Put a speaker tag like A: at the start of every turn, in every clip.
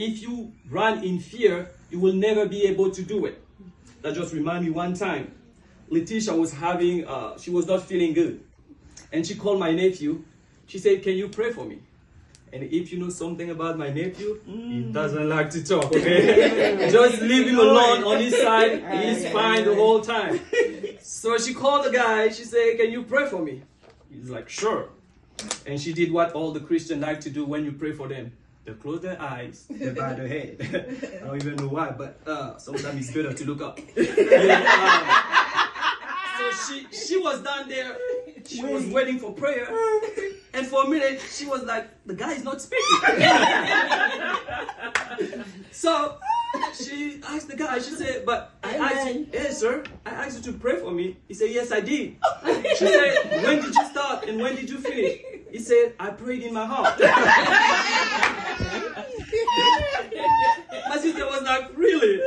A: If you run in fear, you will never be able to do it. That just reminded me one time. Letitia was she was not feeling good. And she called my nephew. She said, can you pray for me? And if you know something about my nephew, he doesn't like to talk, okay? Just leave him alone on his side. He's fine the whole time. So she called the guy. She said, can you pray for me? He's like, sure. And she did what all the Christians like to do when you pray for them. They close their eyes, they bow their head. I don't even know why, but sometimes it's better to look up. So she was down there. She was waiting for prayer. And for a minute, she was like, the guy is not speaking. So she asked the guy, she said, but I asked you, hey sir, I asked you to pray for me. He said, yes, I did. She said, when did you start and when did you finish? He said, I prayed in my heart. My sister was like, really?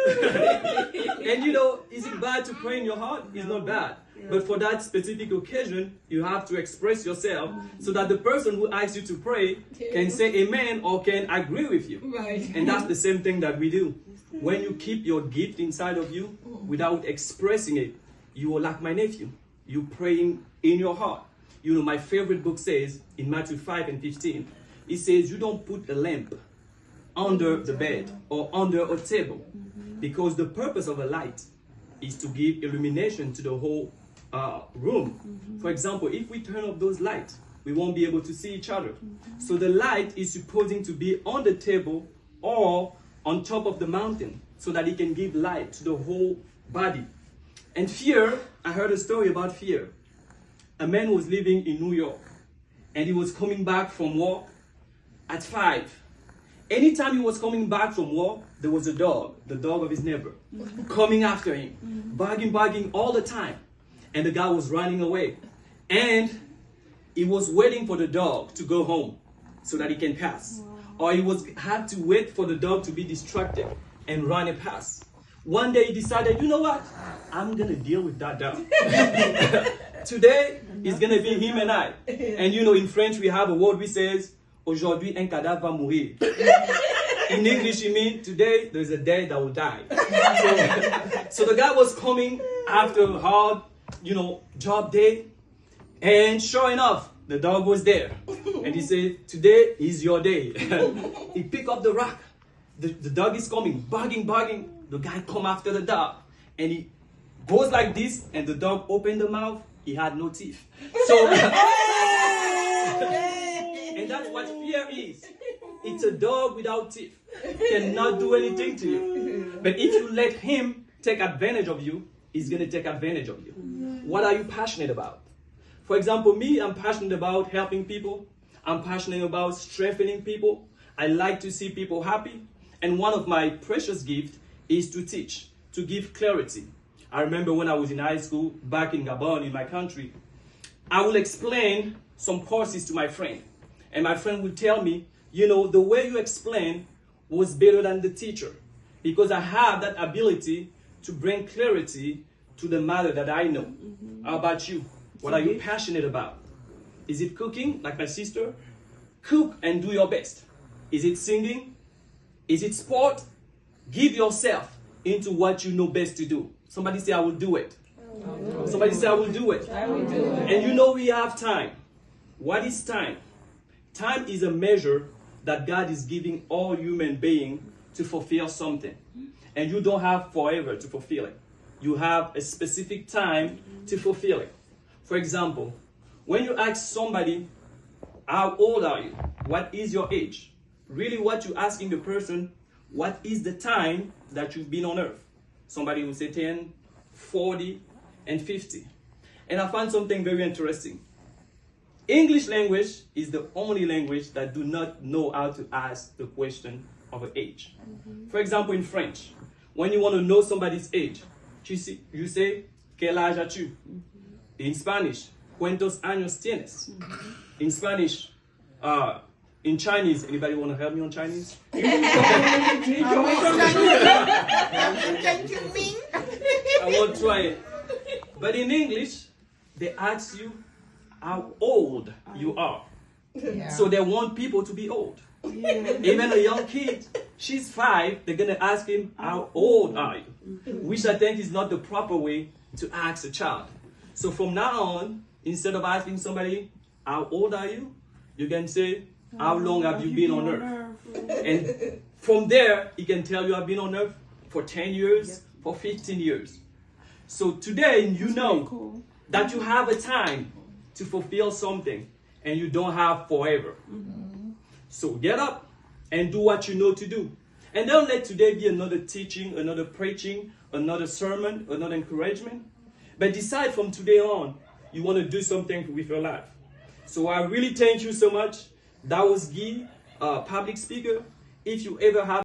A: And you know, is it bad to pray in your heart? It's not bad. But for that specific occasion, you have to express yourself so that the person who asks you to pray can say amen or can agree with you.
B: Right.
A: And that's the same thing that we do. When you keep your gift inside of you without expressing it, you are like my nephew. You praying in your heart. You know, my favorite book says in Matthew 5:15, it says you don't put a lamp under the bed or under a table because the purpose of a light is to give illumination to the whole room. For example, if we turn off those lights, we won't be able to see each other. So the light is supposing to be on the table or on top of the mountain so that it can give light to the whole body. And fear, I heard a story about fear. A man was living in New York and he was coming back from work at 5. Anytime he was coming back from work, there was a dog, the dog of his neighbor, coming after him, barking all the time. And the guy was running away. And he was waiting for the dog to go home so that he can pass. Or he had to wait for the dog to be distracted and run and pass. One day he decided, you know what? I'm going to deal with that dog. Today, it's going to be him and I. And you know, in French, we have a word which says, aujourd'hui, un cadavre va mourir. In English, it means today, there's a day that will die. So the guy was coming after a hard, job day. And sure enough, the dog was there. And he said, today is your day. He picked up the rock. The dog is coming, barking. The guy come after the dog. And he goes like this, and the dog opened the mouth. He had no teeth. So, and that's what fear is. It's a dog without teeth. Cannot do anything to you. But if you let him take advantage of you, he's going to take advantage of you. What are you passionate about? For example, me, I'm passionate about helping people. I'm passionate about strengthening people. I like to see people happy. And one of my precious gifts is to teach, to give clarity. I remember when I was in high school, back in Gabon, in my country, I will explain some courses to my friend. And my friend would tell me, the way you explain was better than the teacher. Because I have that ability to bring clarity to the matter that I know. How about you? What are you passionate about? Is it cooking, like my sister? Cook and do your best. Is it singing? Is it sport? Give yourself into what you know best to do. Somebody say, I will do it. Somebody say, I will do it.
B: I will do it.
A: And we have time. What is time? Time is a measure that God is giving all human beings to fulfill something. And you don't have forever to fulfill it. You have a specific time to fulfill it. For example, when you ask somebody, how old are you? What is your age? Really what you're asking the person, what is the time that you've been on earth? Somebody will say 10, 40, and 50. And I found something very interesting. English language is the only language that do not know how to ask the question of an age. For example, in French, when you want to know somebody's age, you say, ¿Quel âge as-tu? In Spanish, ¿Cuántos años tienes? In Spanish, in Chinese, anybody want to help me on Chinese? I won't try it. But in English, they ask you how old you are.
B: Yeah.
A: So they want people to be old. Even a young kid she's 5, they're gonna ask him, how old are you? Which I think is not the proper way to ask a child. So from now on, instead of asking somebody, how old are you? You can say, how long have you been on earth? And from there, he can tell you, I've been on earth for 10 years, for 15 years. So today, you know that you have a time to fulfill something and you don't have forever. So get up and do what you know to do. And don't let today be another teaching, another preaching, another sermon, another encouragement. But decide from today on, you want to do something with your life. So I really thank you so much. That was Guy, public speaker. If you ever have